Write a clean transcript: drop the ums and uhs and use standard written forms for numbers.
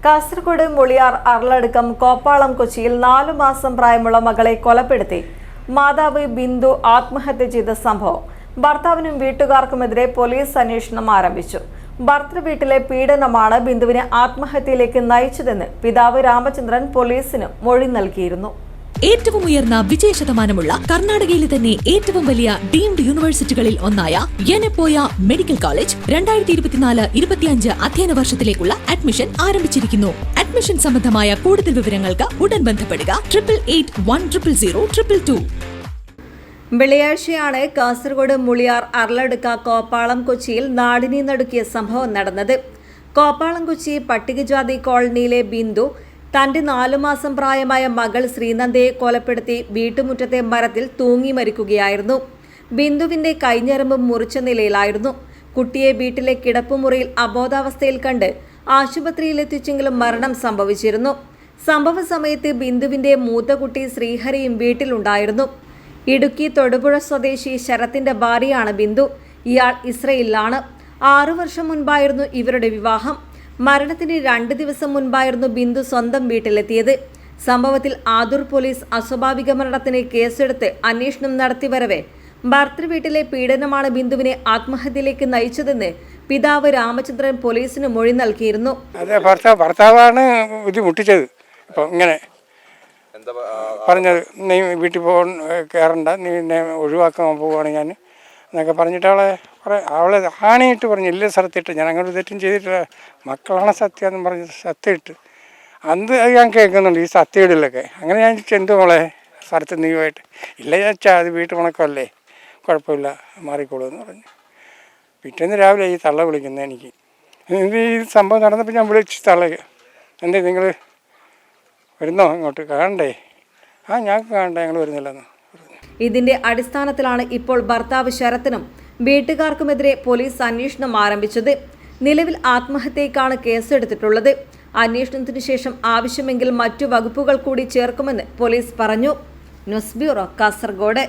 കാസർഗോഡ് മുളിയാർ അർളടുക്കം കോപ്പാളം കൊച്ചിയിൽ 4 മാസം പ്രായമുള്ള മകളെ കൊലപ്പെടുത്തി മാതാവ് ബിന്ദു ആത്മഹത്യ ചെയ്ത സംഭവം ഭർത്താവിനും വീട്ടുകാർക്കുമെതിരെ പോലീസ് അന്വേഷണം ആരംഭിച്ചു. ഭർത്തൃ വീട്ടിലെ പീഡനമാണ് ബിന്ദുവിനെ ആത്മഹത്യയിലേക്ക് നയിച്ചതെന്ന് പിതാവ് രാമചന്ദ്രൻ പോലീസിന് മൊഴി നൽകിയിരുന്നു. ഏറ്റവും ഉയർന്ന വിജയശതമാനമുള്ള കർണാടകയിലെ തന്നെ ഏറ്റവും വലിയ ഡീംഡ് യൂണിവേഴ്സിറ്റികളിൽ ഒന്നായ യെനപ്പോയ മെഡിക്കൽ കോളേജ് 2024-25 അധ്യയന വർഷത്തിലേക്കുള്ള അഡ്മിഷൻ ആരംഭിച്ചിരിക്കുന്നു. അഡ്മിഷൻ സംബന്ധമായ കൂടുതൽ വിവരങ്ങൾക്ക് ഉടൻ ബന്ധപ്പെടുക 8881000222. വെള്ളിയാഴ്ചയാണ് കാസർഗോഡ് മുളിയാർ അർളടുക്ക കോപ്പാളം കൊച്ചിയിൽ നാടിനെ നടുക്കിയ സംഭവം നടന്നത്. കോപ്പാളം കൊച്ചി പട്ടികജാതി കോളനിയിലെ ബിന്ദു തന്റെ 4 മാസം പ്രായമായ മകൾ ശ്രീനന്ദയെ കൊലപ്പെടുത്തി വീട്ടുമുറ്റത്തെ മരത്തിൽ തൂങ്ങി മരിക്കുകയായിരുന്നു. ബിന്ദുവിന്റെ കൈഞ്ഞരമ്പ് മുറിച്ച നിലയിലായിരുന്നു. കുട്ടിയെ വീട്ടിലെ കിടപ്പുമുറിയിൽ അബോധാവസ്ഥയിൽ കണ്ട് ആശുപത്രിയിലെത്തിച്ചെങ്കിലും മരണം സംഭവിച്ചിരുന്നു. സംഭവ സമയത്ത് ബിന്ദുവിന്റെ മൂത്ത കുട്ടി ശ്രീഹരിയും വീട്ടിലുണ്ടായിരുന്നു. ഇടുക്കി തൊടുപുഴ സ്വദേശി ശരത്തിന്റെ ഭാര്യയാണ് ബിന്ദു. ഇയാൾ ഇസ്രയേലിലാണ്. 6 വർഷം മുൻപായിരുന്നു ഇവരുടെ വിവാഹം. മരണത്തിന് 2 ദിവസം മുൻപായിരുന്നു ബിന്ദു സ്വന്തം വീട്ടിലെത്തിയത്. സംഭവത്തിൽ ആദൂർ പോലീസ് അസ്വാഭാവിക മരണത്തിന് കേസെടുത്ത് അന്വേഷണം നടത്തിവരവെ ഭർത്തൃവീട്ടിലെ പീഡനമാണ് ബിന്ദുവിനെ ആത്മഹത്യയിലേക്ക് നയിച്ചതെന്ന് പിതാവ് രാമചന്ദ്രൻ പോലീസിന് മൊഴി നൽകിയിരുന്നു. അതെ, ഭർത്താവാണ് ബുദ്ധിമുട്ടിച്ചത്. ഇപ്പം ഇങ്ങനെ പറഞ്ഞത്, നീ വീട്ടിൽ കയറണ്ട, നീ എന്നെ ഒഴിവാക്കാൻ പോവുകയാണ് ഞാൻ എന്നൊക്കെ പറഞ്ഞിട്ട് അവളെ ആണിയിട്ട് പറഞ്ഞു, എല്ലാ സ്ഥലത്തിട്ട് ഞാൻ അങ്ങനെ തെറ്റും ചെയ്തിട്ടില്ല, മക്കളാണ് സത്യം എന്ന് പറഞ്ഞ് സത്യമിട്ട് അന്ന് ഞാൻ കേൾക്കുന്നുണ്ട് ഈ സത്യയിടലൊക്കെ. അങ്ങനെ ഞാൻ ചെന്തു മോളെ സ്ഥലത്ത് നീയുമായിട്ട് ഇല്ല ഞാൻ അത് വീട്ടു ഉണക്കമല്ലേ, കുഴപ്പമില്ല മാറിക്കോളൂ എന്ന് പറഞ്ഞു. പിറ്റേന്ന് രാവിലെ ഈ തള്ള വിളിക്കുന്നത് എനിക്ക്. ഈ സംഭവം നടന്നപ്പോൾ ഞാൻ വിളിച്ച് തള്ളക്ക്, എന്തേ നിങ്ങൾ വരുന്നോ ഇങ്ങോട്ട് കാണണ്ടേ? ഞാൻ കാണണ്ടേ, ഞങ്ങൾ വരുന്നില്ലെന്ന്. ഇതിന്റെ അടിസ്ഥാനത്തിലാണ് ഇപ്പോൾ ഭർത്താവ് ശരത്തിനും വീട്ടുകാർക്കുമെതിരെ പോലീസ് അന്വേഷണം ആരംഭിച്ചത്. നിലവിൽ ആത്മഹത്യക്കാണ് കേസെടുത്തിട്ടുള്ളത്. അന്വേഷണത്തിനു ശേഷം ആവശ്യമെങ്കിൽ മറ്റു വകുപ്പുകൾ കൂടി ചേർക്കുമെന്ന് പോലീസ് പറഞ്ഞു. News bureau, Kasaragod.